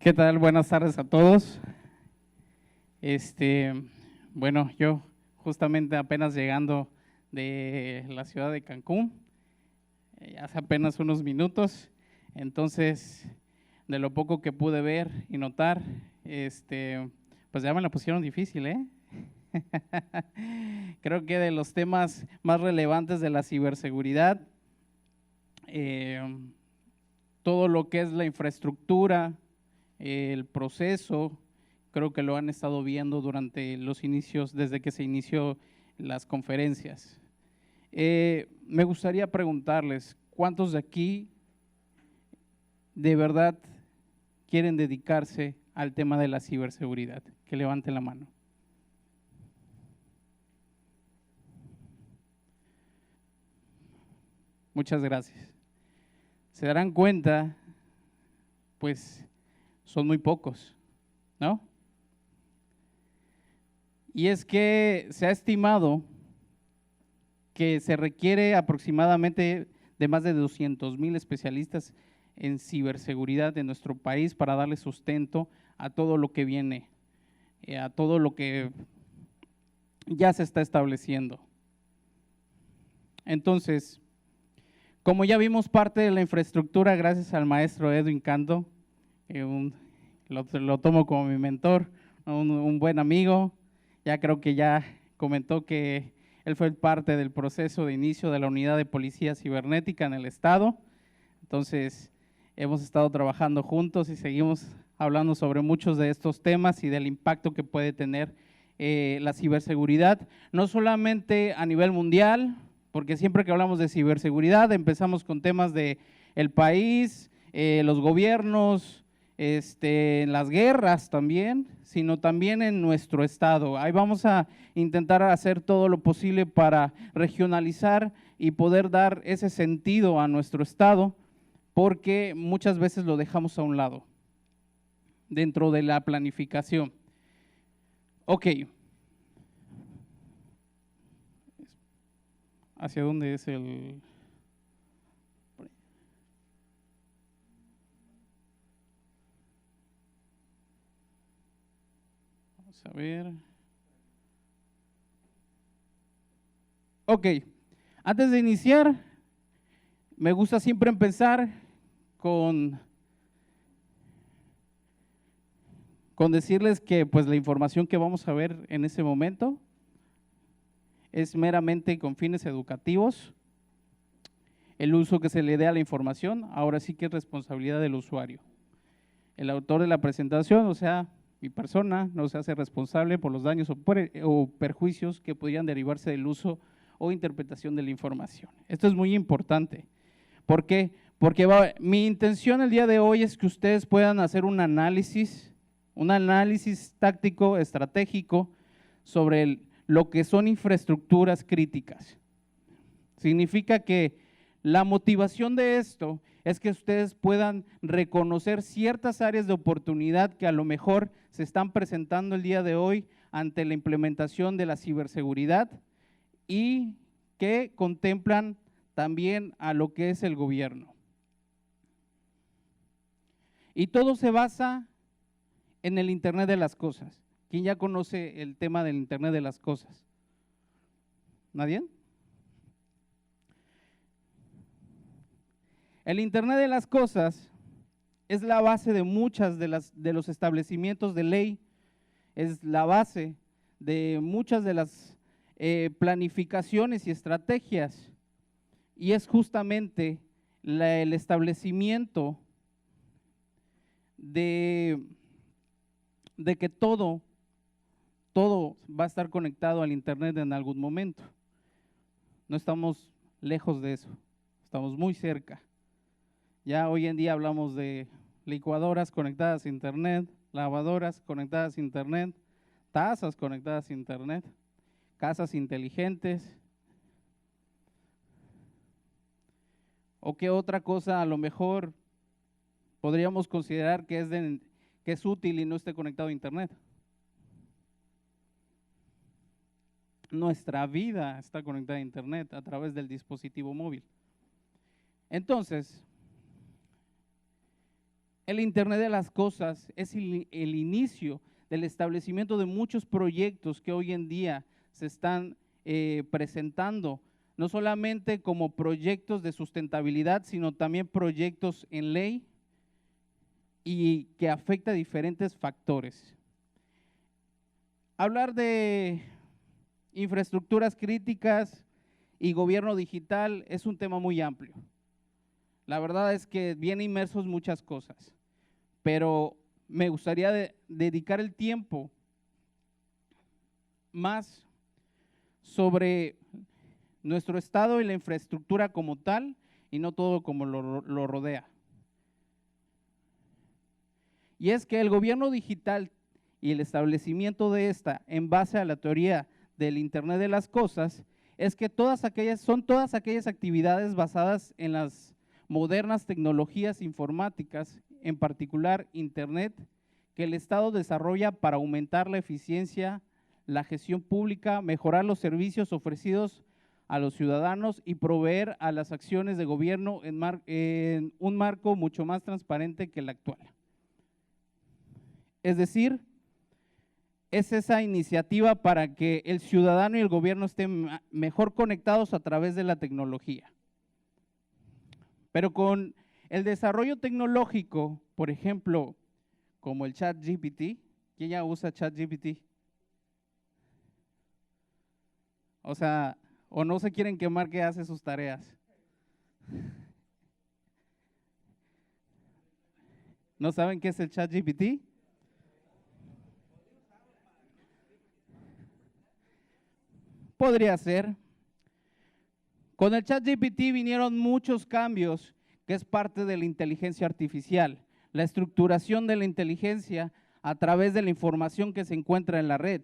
¿Qué tal? Buenas tardes a todos. Bueno, yo justamente apenas llegando de la ciudad de Cancún, hace apenas unos minutos, entonces de lo poco que pude ver y notar, pues ya me la pusieron difícil, ¿eh? Creo que de los temas más relevantes de la ciberseguridad, todo lo que es la infraestructura, el proceso, creo que lo han estado viendo durante los inicios, desde que se inició las conferencias. Me gustaría preguntarles, ¿cuántos de aquí de verdad quieren dedicarse al tema de la ciberseguridad? Que levanten la mano. Muchas gracias. Se darán cuenta, pues son muy pocos, ¿no? Y es que se ha estimado que se requiere aproximadamente de más de 200,000 especialistas en ciberseguridad en nuestro país para darle sustento a todo lo que viene, a todo lo que ya se está estableciendo. Entonces, como ya vimos parte de la infraestructura gracias al maestro Edwin Cando, lo tomo como mi mentor, un buen amigo, ya creo que ya comentó que él fue parte del proceso de inicio de la unidad de policía cibernética en el estado, entonces hemos estado trabajando juntos y seguimos hablando sobre muchos de estos temas y del impacto que puede tener la ciberseguridad, no solamente a nivel mundial, porque siempre que hablamos de ciberseguridad empezamos con temas de el país, los gobiernos, las guerras también, sino también en nuestro estado. Ahí vamos a intentar hacer todo lo posible para regionalizar y poder dar ese sentido a nuestro estado, porque muchas veces lo dejamos a un lado dentro de la planificación. Ok. ¿Hacia dónde es el...? Vamos a ver. Ok, antes de iniciar, me gusta siempre empezar con decirles que pues la información que vamos a ver en ese momento es meramente con fines educativos. El uso que se le dé a la información, ahora sí que es responsabilidad del usuario. El autor de la presentación, o sea, mi persona, no se hace responsable por los daños o perjuicios que podrían derivarse del uso o interpretación de la información. Esto es muy importante. ¿Por qué? Porque mi intención el día de hoy es que ustedes puedan hacer un análisis táctico, estratégico sobre lo que son infraestructuras críticas. Significa que la motivación de esto es que ustedes puedan reconocer ciertas áreas de oportunidad que a lo mejor se están presentando el día de hoy ante la implementación de la ciberseguridad y que contemplan también a lo que es el gobierno. Y todo se basa en el Internet de las cosas. ¿Quién ya conoce el tema del Internet de las cosas? ¿Nadie? El Internet de las cosas es la base de muchas de los establecimientos de ley, es la base de muchas de las planificaciones y estrategias, y es justamente el establecimiento de que todo va a estar conectado al Internet en algún momento. No estamos lejos de eso, estamos muy cerca. Ya hoy en día hablamos de licuadoras conectadas a Internet, lavadoras conectadas a Internet, tazas conectadas a Internet, casas inteligentes. ¿O qué otra cosa a lo mejor podríamos considerar que es útil y no esté conectado a Internet? Nuestra vida está conectada a Internet a través del dispositivo móvil. Entonces, El Internet de las Cosas es el inicio del establecimiento de muchos proyectos que hoy en día se están presentando, no solamente como proyectos de sustentabilidad, sino también proyectos en ley y que afecta a diferentes factores. Hablar de infraestructuras críticas y gobierno digital es un tema muy amplio. La verdad es que viene inmersos muchas cosas, pero me gustaría dedicar el tiempo más sobre nuestro estado y la infraestructura como tal y no todo como lo rodea. Y es que el gobierno digital y el establecimiento de esta en base a la teoría del Internet de las Cosas es que son todas aquellas actividades basadas en las modernas tecnologías informáticas, en particular Internet, que el Estado desarrolla para aumentar la eficiencia, la gestión pública, mejorar los servicios ofrecidos a los ciudadanos y proveer a las acciones de gobierno en un marco mucho más transparente que el actual. Es decir, es esa iniciativa para que el ciudadano y el gobierno estén mejor conectados a través de la tecnología. Pero con el desarrollo tecnológico, por ejemplo, como el ChatGPT, ¿quién ya usa ChatGPT? O sea, o no se quieren quemar que hace sus tareas. ¿No saben qué es el ChatGPT? Podría ser. Con el ChatGPT vinieron muchos cambios, que es parte de la inteligencia artificial, la estructuración de la inteligencia a través de la información que se encuentra en la red.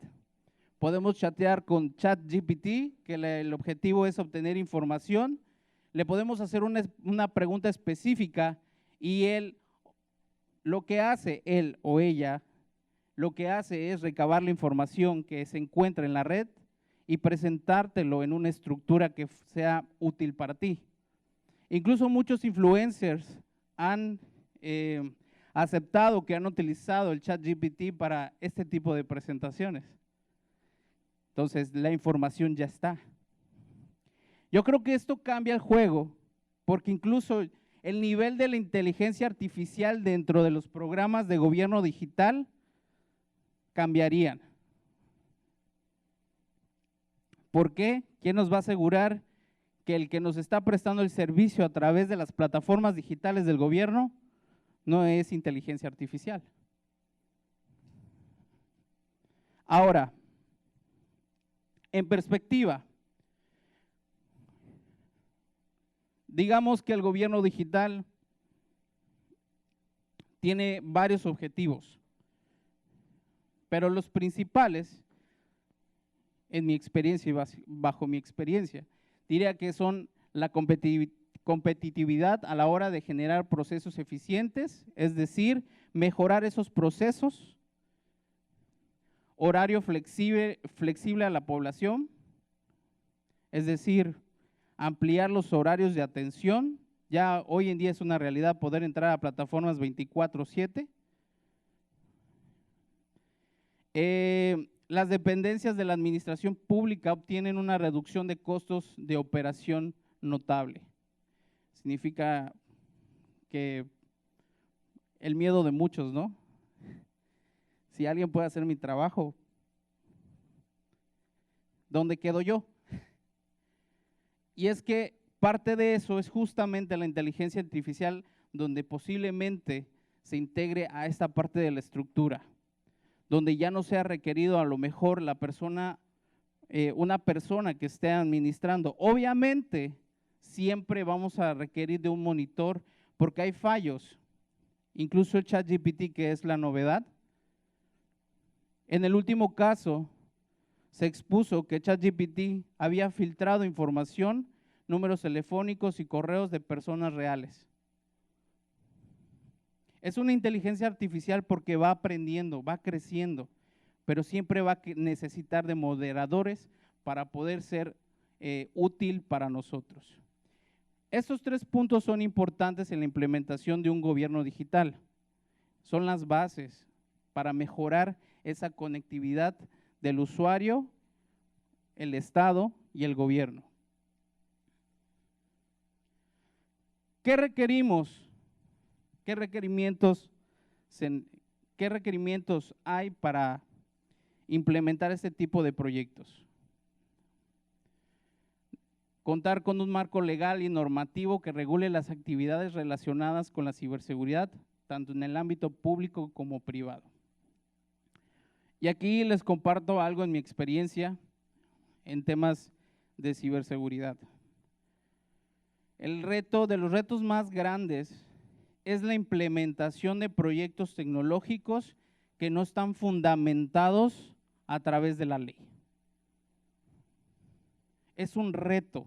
Podemos chatear con ChatGPT, que el objetivo es obtener información. Le podemos hacer una pregunta específica y lo que hace él o ella, lo que hace es recabar la información que se encuentra en la red y presentártelo en una estructura que sea útil para ti. Incluso muchos influencers han aceptado que han utilizado el ChatGPT para este tipo de presentaciones. Entonces, la información ya está. Yo creo que esto cambia el juego, porque incluso el nivel de la inteligencia artificial dentro de los programas de gobierno digital cambiarían. ¿Por qué? ¿Quién nos va a asegurar que el que nos está prestando el servicio a través de las plataformas digitales del gobierno no es inteligencia artificial? Ahora, en perspectiva, digamos que el gobierno digital tiene varios objetivos, pero los principales, en mi experiencia y bajo mi experiencia, diría que son la competitividad a la hora de generar procesos eficientes, es decir, mejorar esos procesos, horario flexible a la población, es decir, ampliar los horarios de atención. Ya hoy en día es una realidad poder entrar a plataformas 24/7. Las dependencias de la administración pública obtienen una reducción de costos de operación notable. Significa que el miedo de muchos, ¿no? Si alguien puede hacer mi trabajo, ¿dónde quedo yo? Y es que parte de eso es justamente la inteligencia artificial, donde posiblemente se integre a esta parte de la estructura, donde ya no sea requerido a lo mejor la persona, una persona que esté administrando. Obviamente, siempre vamos a requerir de un monitor porque hay fallos. Incluso el ChatGPT, que es la novedad. En el último caso, se expuso que ChatGPT había filtrado información, números telefónicos y correos de personas reales. Es una inteligencia artificial porque va aprendiendo, va creciendo, pero siempre va a necesitar de moderadores para poder ser útil para nosotros. Estos 3 puntos son importantes en la implementación de un gobierno digital. son las bases para mejorar esa conectividad del usuario, el Estado y el gobierno. ¿Qué requerimos? ¿Qué requerimientos hay para implementar este tipo de proyectos? Contar con un marco legal y normativo que regule las actividades relacionadas con la ciberseguridad, tanto en el ámbito público como privado. Y aquí les comparto algo en mi experiencia en temas de ciberseguridad. De los retos más grandes es la implementación de proyectos tecnológicos que no están fundamentados a través de la ley. Es un reto.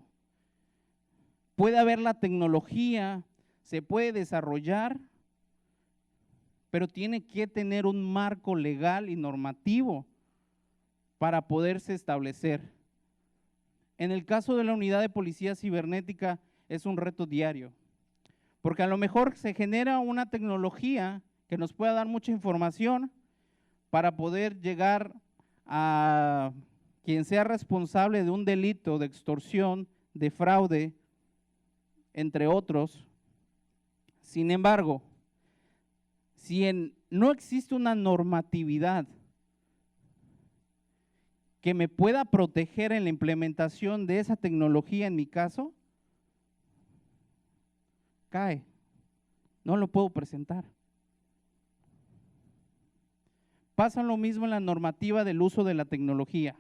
Puede haber la tecnología, se puede desarrollar, pero tiene que tener un marco legal y normativo para poderse establecer. En el caso de la unidad de policía cibernética es un reto diario, porque a lo mejor se genera una tecnología que nos pueda dar mucha información para poder llegar a quien sea responsable de un delito de extorsión, de fraude, entre otros. Sin embargo, si no existe una normatividad que me pueda proteger en la implementación de esa tecnología en mi caso, cae, no lo puedo presentar. Pasa lo mismo en la normativa del uso de la tecnología.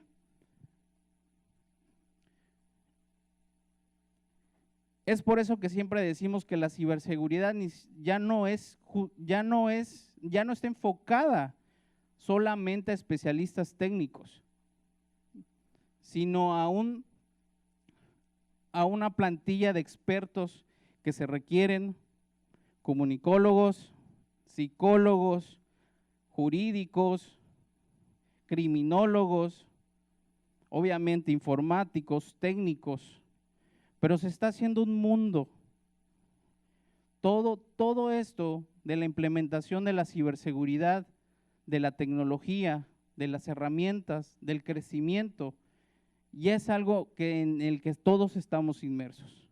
Es por eso que siempre decimos que la ciberseguridad ya no está enfocada solamente a especialistas técnicos, sino a una plantilla de expertos que se requieren, comunicólogos, psicólogos, jurídicos, criminólogos, obviamente informáticos, técnicos, pero se está haciendo un mundo. Todo esto de la implementación de la ciberseguridad, de la tecnología, de las herramientas, del crecimiento, ya es algo en el que todos estamos inmersos.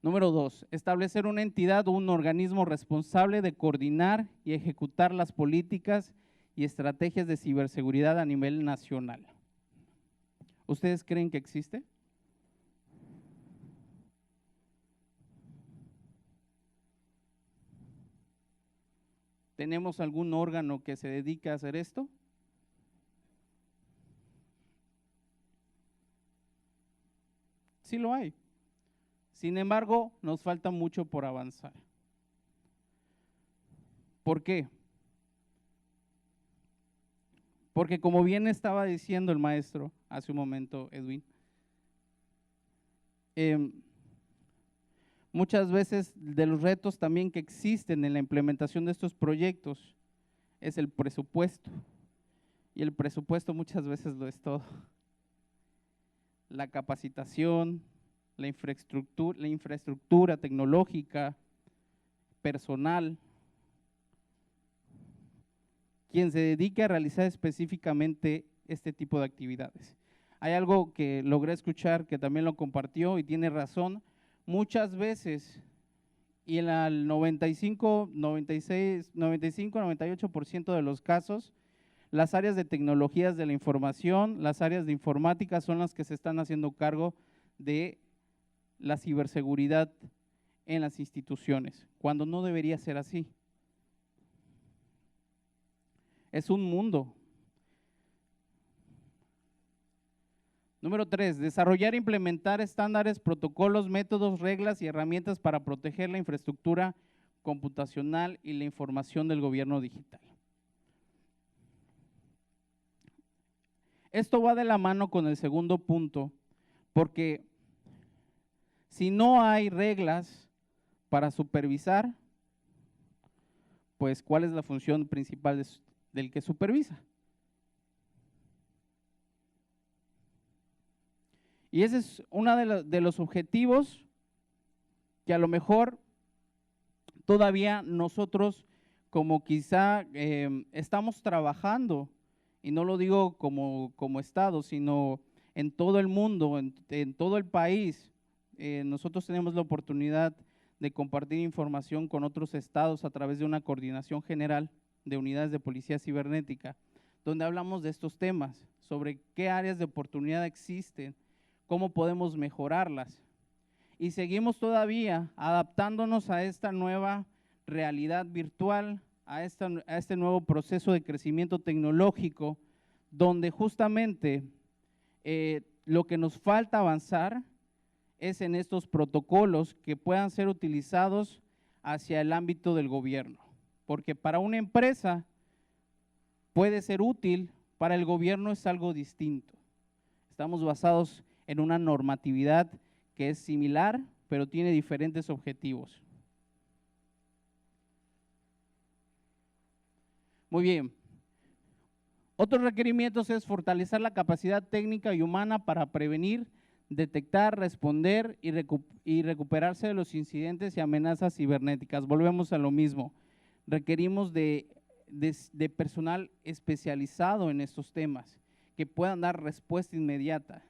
Número 2, establecer una entidad o un organismo responsable de coordinar y ejecutar las políticas y estrategias de ciberseguridad a nivel nacional. ¿Ustedes creen que existe? ¿Tenemos algún órgano que se dedique a hacer esto? Sí lo hay. Sin embargo, nos falta mucho por avanzar. ¿Por qué? Porque como bien estaba diciendo el maestro hace un momento, Edwin, muchas veces de los retos también que existen en la implementación de estos proyectos es el presupuesto. Y el presupuesto muchas veces lo es todo. La capacitación, la infraestructura tecnológica, personal, quien se dedique a realizar específicamente este tipo de actividades. Hay algo que logré escuchar que también lo compartió y tiene razón. Muchas veces, y en el 95, 98% de los casos, las áreas de tecnologías de la información, las áreas de informática son las que se están haciendo cargo de la ciberseguridad en las instituciones, cuando no debería ser así. Es un mundo. Número 3, desarrollar e implementar estándares, protocolos, métodos, reglas y herramientas para proteger la infraestructura computacional y la información del gobierno digital. Esto va de la mano con el segundo punto, porque si no hay reglas para supervisar, pues ¿cuál es la función principal del que supervisa? Y ese es uno de los objetivos que a lo mejor todavía nosotros como quizá estamos trabajando, y no lo digo como Estado, sino en todo el mundo, en todo el país, nosotros tenemos la oportunidad de compartir información con otros estados a través de una coordinación general de unidades de policía cibernética, donde hablamos de estos temas, sobre qué áreas de oportunidad existen, cómo podemos mejorarlas. Y seguimos todavía adaptándonos a esta nueva realidad virtual, a este nuevo proceso de crecimiento tecnológico, donde justamente lo que nos falta avanzar es en estos protocolos que puedan ser utilizados hacia el ámbito del gobierno. Porque para una empresa puede ser útil, para el gobierno es algo distinto. Estamos basados en una normatividad que es similar, pero tiene diferentes objetivos. Muy bien. Otros requerimientos es fortalecer la capacidad técnica y humana para prevenir, detectar, responder y recuperarse de los incidentes y amenazas cibernéticas. Volvemos a lo mismo. Requerimos de personal especializado en estos temas, que puedan dar respuesta inmediata.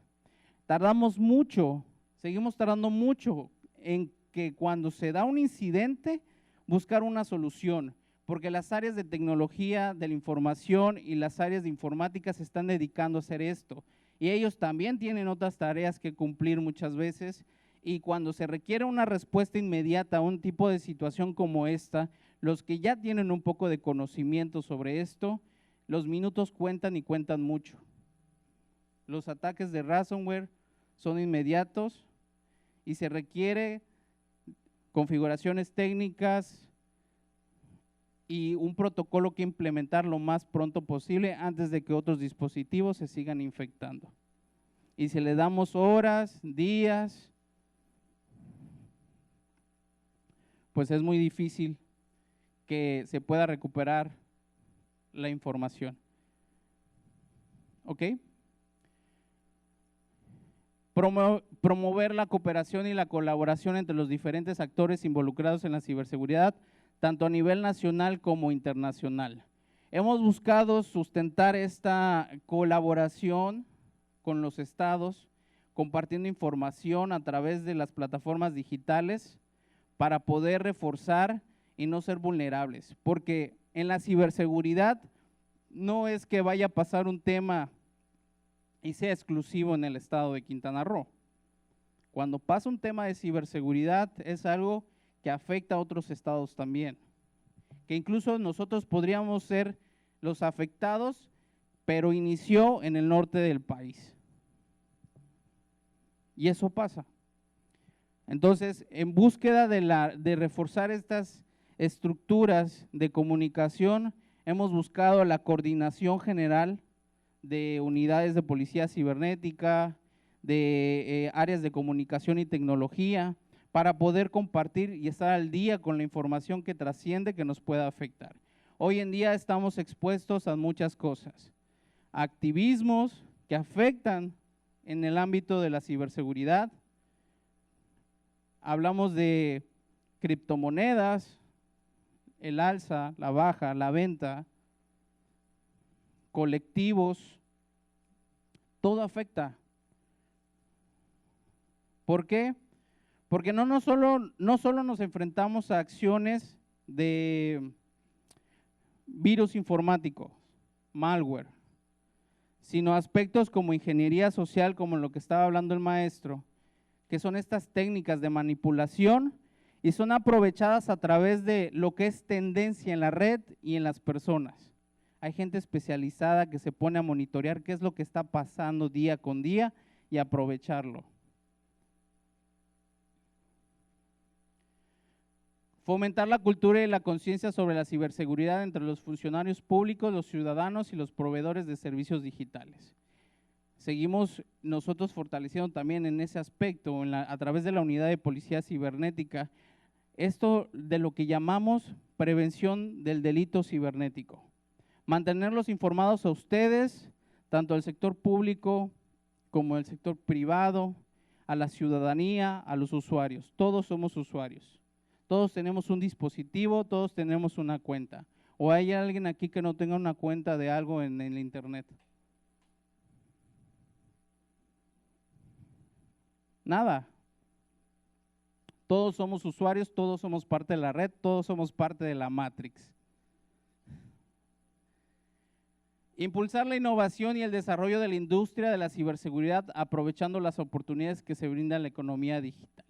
Tardamos mucho, seguimos tardando mucho en que cuando se da un incidente, buscar una solución, porque las áreas de tecnología, de la información y las áreas de informática se están dedicando a hacer esto. Y ellos también tienen otras tareas que cumplir muchas veces, y cuando se requiere una respuesta inmediata a un tipo de situación como esta, los que ya tienen un poco de conocimiento sobre esto, los minutos cuentan y cuentan mucho. Los ataques de ransomware son inmediatos y se requiere configuraciones técnicas y un protocolo que implementar lo más pronto posible antes de que otros dispositivos se sigan infectando. Y si le damos horas, días, pues es muy difícil que se pueda recuperar la información. ¿Ok? Promover la cooperación y la colaboración entre los diferentes actores involucrados en la ciberseguridad, tanto a nivel nacional como internacional. Hemos buscado sustentar esta colaboración con los estados, compartiendo información a través de las plataformas digitales para poder reforzar y no ser vulnerables, porque en la ciberseguridad no es que vaya a pasar un tema y sea exclusivo en el estado de Quintana Roo. Cuando pasa un tema de ciberseguridad es algo que afecta a otros estados también, que incluso nosotros podríamos ser los afectados, pero inició en el norte del país. Y eso pasa. Entonces, en búsqueda de reforzar estas estructuras de comunicación, hemos buscado la coordinación general de unidades de policía cibernética, de áreas de comunicación y tecnología, para poder compartir y estar al día con la información que trasciende, que nos pueda afectar. Hoy en día estamos expuestos a muchas cosas, activismos que afectan en el ámbito de la ciberseguridad. Hablamos de criptomonedas, el alza, la baja, la venta, colectivos, todo afecta. ¿Por qué? Porque no solo nos enfrentamos a acciones de virus informáticos, malware, sino aspectos como ingeniería social, como lo que estaba hablando el maestro, que son estas técnicas de manipulación y son aprovechadas a través de lo que es tendencia en la red y en las personas. Hay gente especializada que se pone a monitorear qué es lo que está pasando día con día y aprovecharlo. Fomentar la cultura y la conciencia sobre la ciberseguridad entre los funcionarios públicos, los ciudadanos y los proveedores de servicios digitales. Seguimos nosotros fortaleciendo también en ese aspecto, a través de la unidad de policía cibernética, esto de lo que llamamos prevención del delito cibernético. Mantenerlos informados a ustedes, tanto al sector público como al sector privado, a la ciudadanía, a los usuarios. Todos somos usuarios. Todos tenemos un dispositivo, todos tenemos una cuenta. ¿O hay alguien aquí que no tenga una cuenta de algo en el internet? Nada. Todos somos usuarios, todos somos parte de la red, todos somos parte de la Matrix. Impulsar la innovación y el desarrollo de la industria de la ciberseguridad aprovechando las oportunidades que se brinda en la economía digital.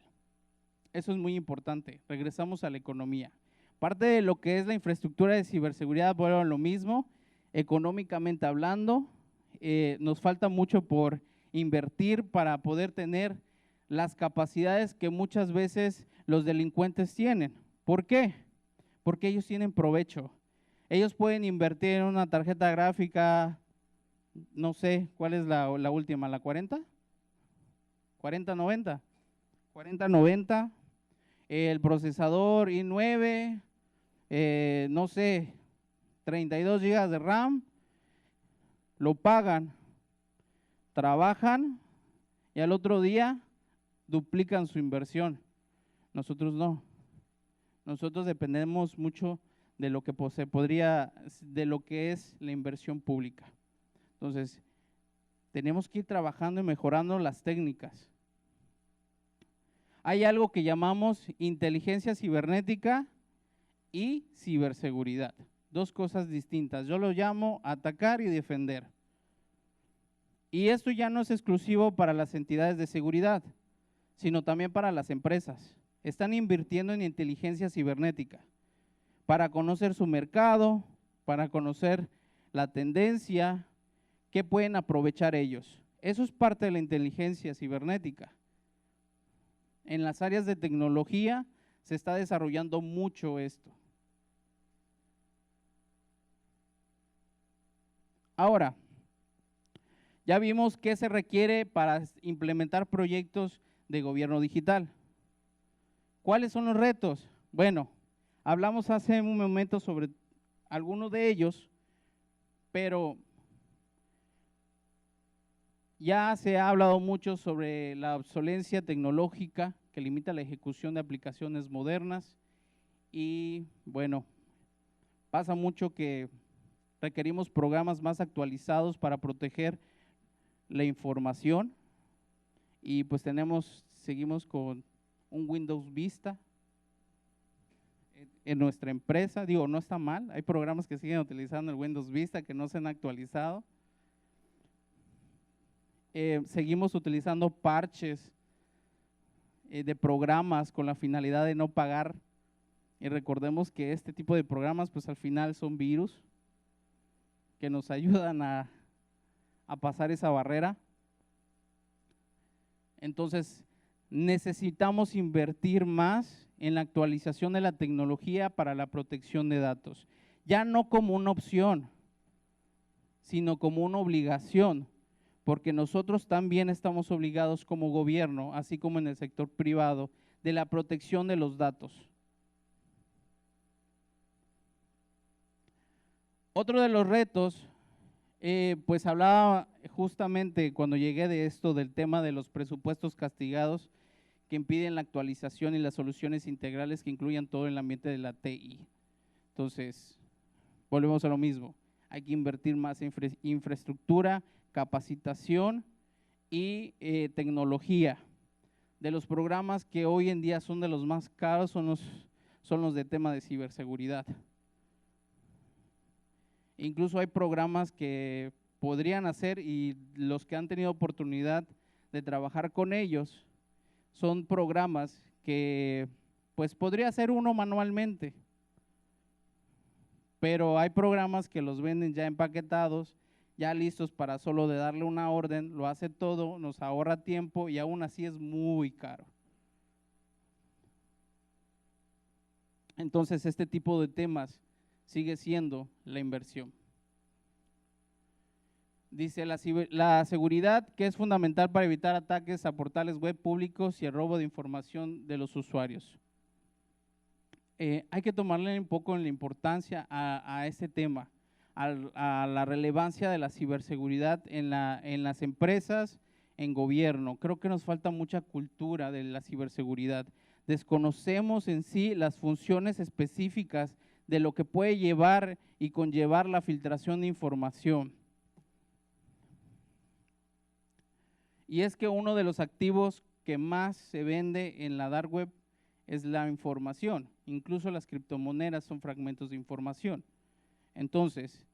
Eso es muy importante. Regresamos a la economía. Parte de lo que es la infraestructura de ciberseguridad, bueno, lo mismo, económicamente hablando, nos falta mucho por invertir para poder tener las capacidades que muchas veces los delincuentes tienen. ¿Por qué? Porque ellos tienen provecho. Ellos pueden invertir en una tarjeta gráfica, no sé, ¿cuál es la última? ¿La 40? 4090. 4090, el procesador i9, no sé, 32 GB de RAM, lo pagan, trabajan y al otro día duplican su inversión. Nosotros no. Nosotros dependemos mucho de lo que de lo que es la inversión pública. Entonces, tenemos que ir trabajando y mejorando las técnicas. Hay algo que llamamos inteligencia cibernética y ciberseguridad. Dos cosas distintas. Yo lo llamo atacar y defender. Y esto ya no es exclusivo para las entidades de seguridad, sino también para las empresas. Están invirtiendo en inteligencia cibernética para conocer su mercado, para conocer la tendencia, qué pueden aprovechar ellos. Eso es parte de la inteligencia cibernética. En las áreas de tecnología se está desarrollando mucho esto. Ahora, ya vimos qué se requiere para implementar proyectos de gobierno digital. ¿Cuáles son los retos? Bueno, hablamos hace un momento sobre algunos de ellos, pero ya se ha hablado mucho sobre la obsolencia tecnológica que limita la ejecución de aplicaciones modernas y bueno, pasa mucho que requerimos programas más actualizados para proteger la información y pues seguimos con un Windows Vista en nuestra empresa. Digo, no está mal, hay programas que siguen utilizando el Windows Vista que no se han actualizado. Seguimos utilizando parches de programas con la finalidad de no pagar y recordemos que este tipo de programas pues al final son virus que nos ayudan a pasar esa barrera. Entonces necesitamos invertir más en la actualización de la tecnología para la protección de datos, ya no como una opción, sino como una obligación, porque nosotros también estamos obligados como gobierno, así como en el sector privado, de la protección de los datos. Otro de los retos, pues hablaba justamente cuando llegué de esto, del tema de los presupuestos castigados que impiden la actualización y las soluciones integrales que incluyan todo el ambiente de la TI. Entonces, volvemos a lo mismo, hay que invertir más en infraestructura, capacitación y tecnología. De los programas que hoy en día son de los más caros son los de tema de ciberseguridad. Incluso hay programas que podrían hacer y los que han tenido oportunidad de trabajar con ellos son programas que pues podría hacer uno manualmente, pero hay programas que los venden ya empaquetados, ya listos para solo de darle una orden, lo hace todo, nos ahorra tiempo y aún así es muy caro. Entonces este tipo de temas sigue siendo la inversión. Dice la seguridad, que es fundamental para evitar ataques a portales web públicos y el robo de información de los usuarios. Hay que tomarle un poco en la importancia a este tema, a la relevancia de la ciberseguridad en las empresas, en gobierno. Creo que nos falta mucha cultura de la ciberseguridad. Desconocemos en sí las funciones específicas de lo que puede llevar y conllevar la filtración de información. Y es que uno de los activos que más se vende en la dark web es la información. Incluso las criptomonedas son fragmentos de información. Entonces,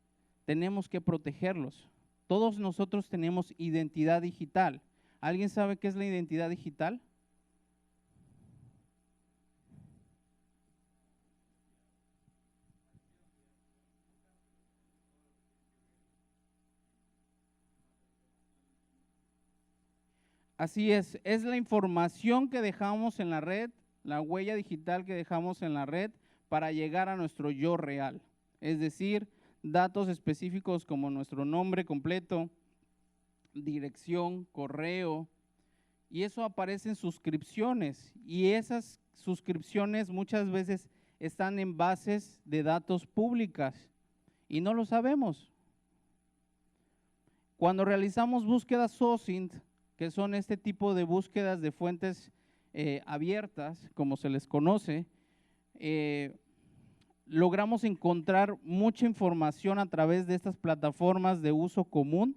tenemos que protegerlos. Todos nosotros tenemos identidad digital. ¿Alguien sabe qué es la identidad digital? Así es la información que dejamos en la red, la huella digital que dejamos en la red para llegar a nuestro yo real. Es decir, datos específicos como nuestro nombre completo, dirección, correo, y eso aparece en suscripciones, y esas suscripciones muchas veces están en bases de datos públicas y no lo sabemos. Cuando realizamos búsquedas OSINT, que son este tipo de búsquedas de fuentes abiertas, como se les conoce, logramos encontrar mucha información a través de estas plataformas de uso común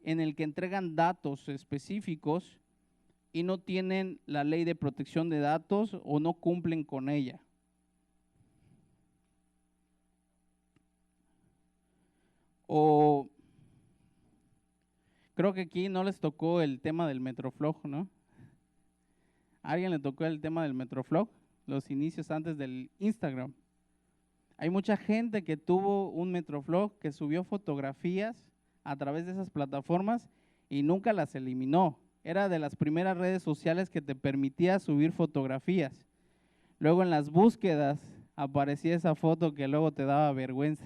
en el que entregan datos específicos y no tienen la ley de protección de datos o no cumplen con ella. O creo que aquí no les tocó el tema del Metroflog, ¿no? ¿A alguien le tocó el tema del Metroflog? Los inicios antes del Instagram. Hay mucha gente que tuvo un Metroflog, que subió fotografías a través de esas plataformas y nunca las eliminó. Era de las primeras redes sociales que te permitía subir fotografías. Luego en las búsquedas aparecía esa foto que luego te daba vergüenza.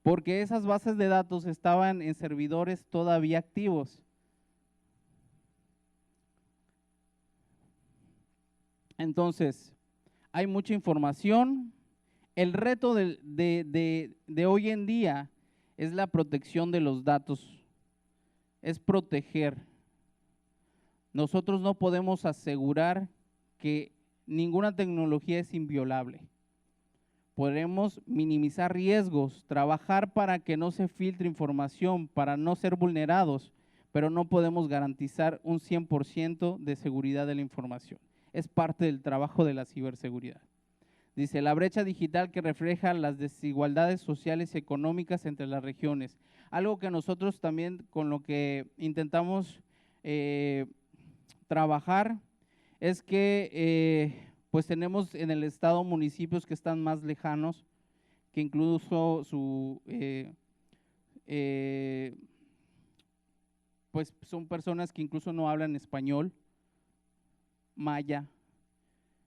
Porque esas bases de datos estaban en servidores todavía activos. Entonces, hay mucha información. El reto de hoy en día es la protección de los datos, es proteger. Nosotros no podemos asegurar que ninguna tecnología es inviolable. Podremos minimizar riesgos, trabajar para que no se filtre información, para no ser vulnerados, pero no podemos garantizar un 100% de seguridad de la información. Es parte del trabajo de la ciberseguridad. Dice, la brecha digital que refleja las desigualdades sociales y económicas entre las regiones. Algo que nosotros también con lo que intentamos trabajar es que pues tenemos en el estado municipios que están más lejanos, que incluso pues son personas que incluso no hablan español, maya,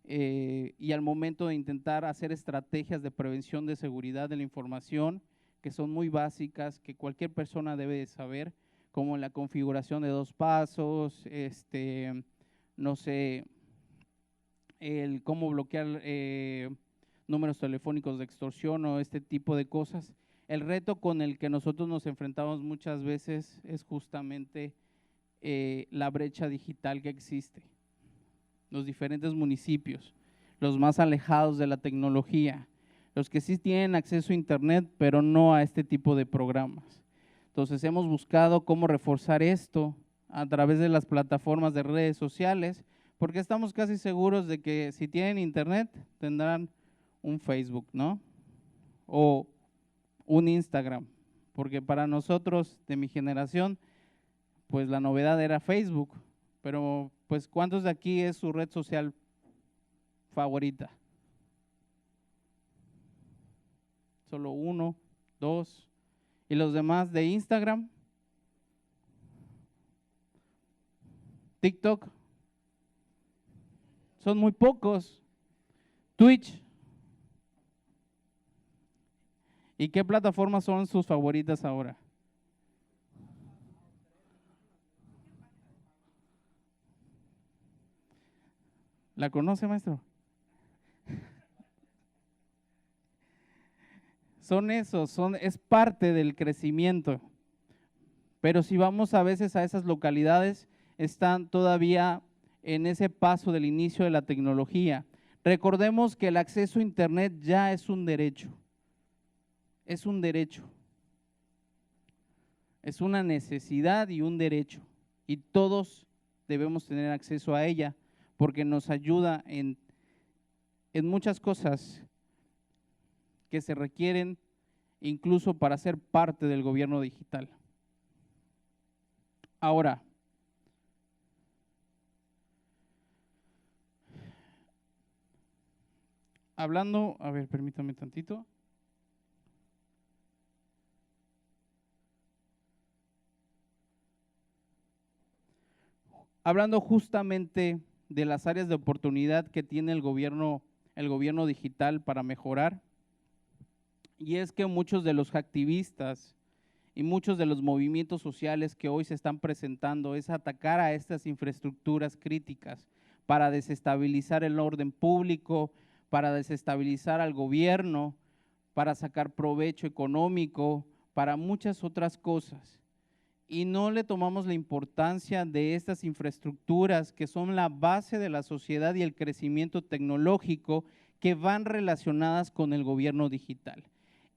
y al momento de intentar hacer estrategias de prevención de seguridad de la información, que son muy básicas, que cualquier persona debe de saber, como la configuración de 2 pasos, no sé, el cómo bloquear números telefónicos de extorsión o este tipo de cosas. El reto con el que nosotros nos enfrentamos muchas veces es justamente la brecha digital que existe. Los diferentes municipios, los más alejados de la tecnología, los que sí tienen acceso a internet, pero no a este tipo de programas. Entonces hemos buscado cómo reforzar esto a través de las plataformas de redes sociales, porque estamos casi seguros de que si tienen internet tendrán un Facebook, ¿no? O un Instagram, porque para nosotros de mi generación, pues la novedad era Facebook, pero pues ¿cuántos de aquí es su red social favorita? Solo 1, 2, ¿y los demás de Instagram? TikTok, son muy pocos. Twitch. ¿Y qué plataformas son sus favoritas ahora? ¿La conoce, maestro? Son esos, es parte del crecimiento. pero si vamos a veces a esas localidades, están todavía en ese paso del inicio de la tecnología. Recordemos que el acceso a Internet ya es un derecho, es un derecho, es una necesidad y un derecho, y todos debemos tener acceso a ella porque nos ayuda en muchas cosas que se requieren incluso para ser parte del gobierno digital. Ahora, hablando, a ver, permítame tantito. Hablando justamente de las áreas de oportunidad que tiene el gobierno digital para mejorar, y es que muchos de los activistas y muchos de los movimientos sociales que hoy se están presentando es atacar a estas infraestructuras críticas para desestabilizar el orden público, para desestabilizar al gobierno, para sacar provecho económico, para muchas otras cosas. Y no le tomamos la importancia de estas infraestructuras que son la base de la sociedad y el crecimiento tecnológico que van relacionadas con el gobierno digital.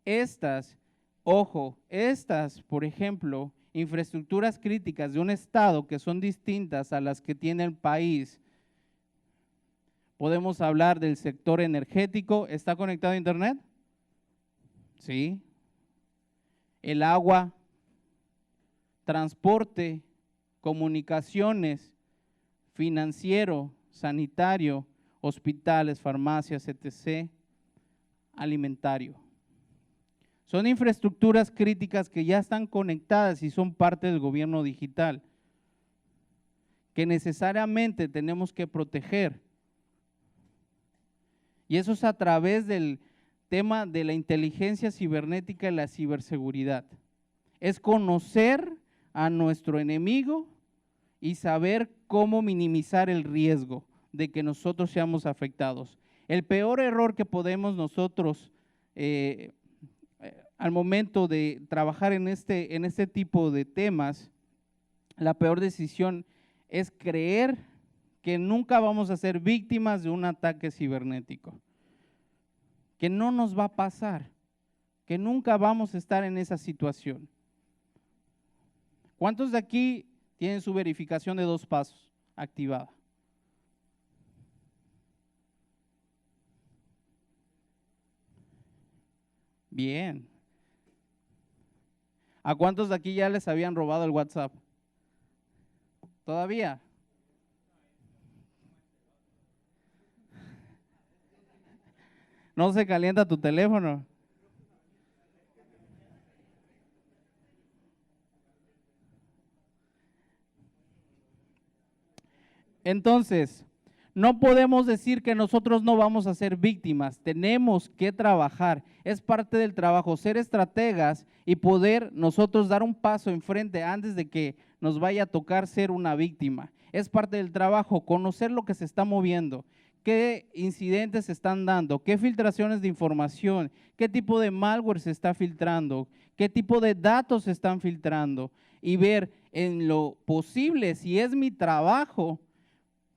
Estas, ojo, por ejemplo, infraestructuras críticas de un estado que son distintas a las que tiene el país. Podemos hablar del sector energético. ¿Está conectado a Internet? Sí. El agua, transporte, comunicaciones, financiero, sanitario, hospitales, farmacias, etc., alimentario. Son infraestructuras críticas que ya están conectadas y son parte del gobierno digital, que necesariamente tenemos que proteger. Y eso es a través del tema de la inteligencia cibernética y la ciberseguridad. Es conocer a nuestro enemigo y saber cómo minimizar el riesgo de que nosotros seamos afectados. El peor error que podemos nosotros al momento de trabajar en este tipo de temas, la peor decisión es creer que nunca vamos a ser víctimas de un ataque cibernético, que no nos va a pasar, que nunca vamos a estar en esa situación. ¿Cuántos de aquí tienen su verificación de 2 pasos activada? Bien. ¿A cuántos de aquí ya les habían robado el WhatsApp? ¿Todavía? ¿No se calienta tu teléfono? Entonces, no podemos decir que nosotros no vamos a ser víctimas, tenemos que trabajar, es parte del trabajo, ser estrategas y poder nosotros dar un paso enfrente antes de que nos vaya a tocar ser una víctima. Es parte del trabajo, conocer lo que se está moviendo, qué incidentes se están dando, qué filtraciones de información, qué tipo de malware se está filtrando, qué tipo de datos se están filtrando y ver en lo posible, si es mi trabajo,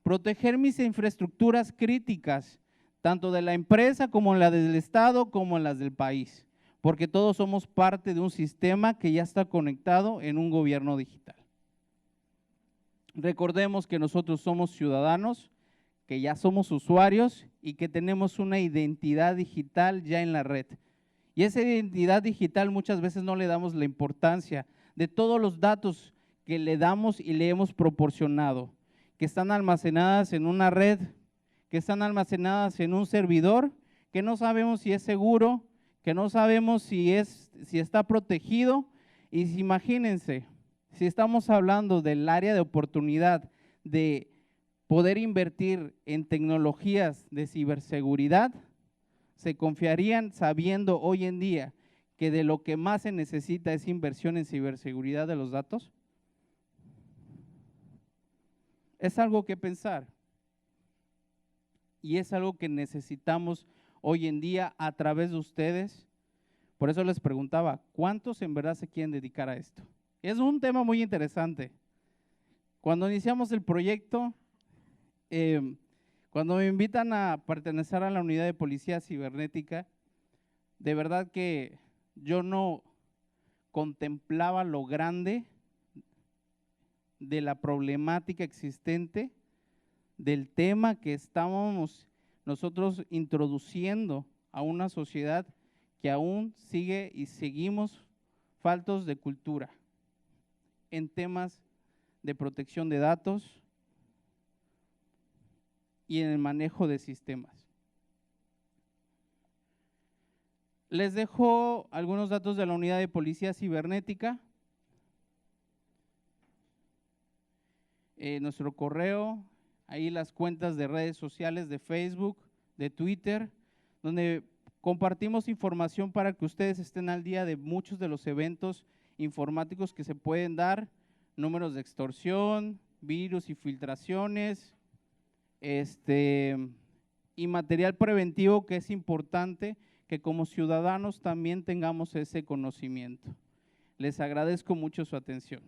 proteger mis infraestructuras críticas, tanto de la empresa como la del Estado, como las del país, porque todos somos parte de un sistema que ya está conectado en un gobierno digital. Recordemos que nosotros somos ciudadanos, que ya somos usuarios y que tenemos una identidad digital ya en la red. Y esa identidad digital muchas veces no le damos la importancia de todos los datos que le damos y le hemos proporcionado, que están almacenadas en una red, que están almacenadas en un servidor, que no sabemos si es seguro, que no sabemos si está protegido. Y imagínense, si estamos hablando del área de oportunidad de poder invertir en tecnologías de ciberseguridad, ¿se confiarían sabiendo hoy en día que de lo que más se necesita es inversión en ciberseguridad de los datos? Es algo que pensar y es algo que necesitamos hoy en día a través de ustedes. Por eso les preguntaba, ¿cuántos en verdad se quieren dedicar a esto? Es un tema muy interesante. Cuando iniciamos el proyecto, cuando me invitan a pertenecer a la unidad de policía cibernética, de verdad que yo no contemplaba lo grande de la problemática existente, del tema que estábamos nosotros introduciendo a una sociedad que aún sigue y seguimos faltos de cultura en temas de protección de datos y en el manejo de sistemas. Les dejo algunos datos de la unidad de policía cibernética. Nuestro correo, ahí las cuentas de redes sociales de Facebook, de Twitter, donde compartimos información para que ustedes estén al día de muchos de los eventos informáticos que se pueden dar, números de extorsión, virus y filtraciones, y material preventivo que es importante que como ciudadanos también tengamos ese conocimiento. Les agradezco mucho su atención.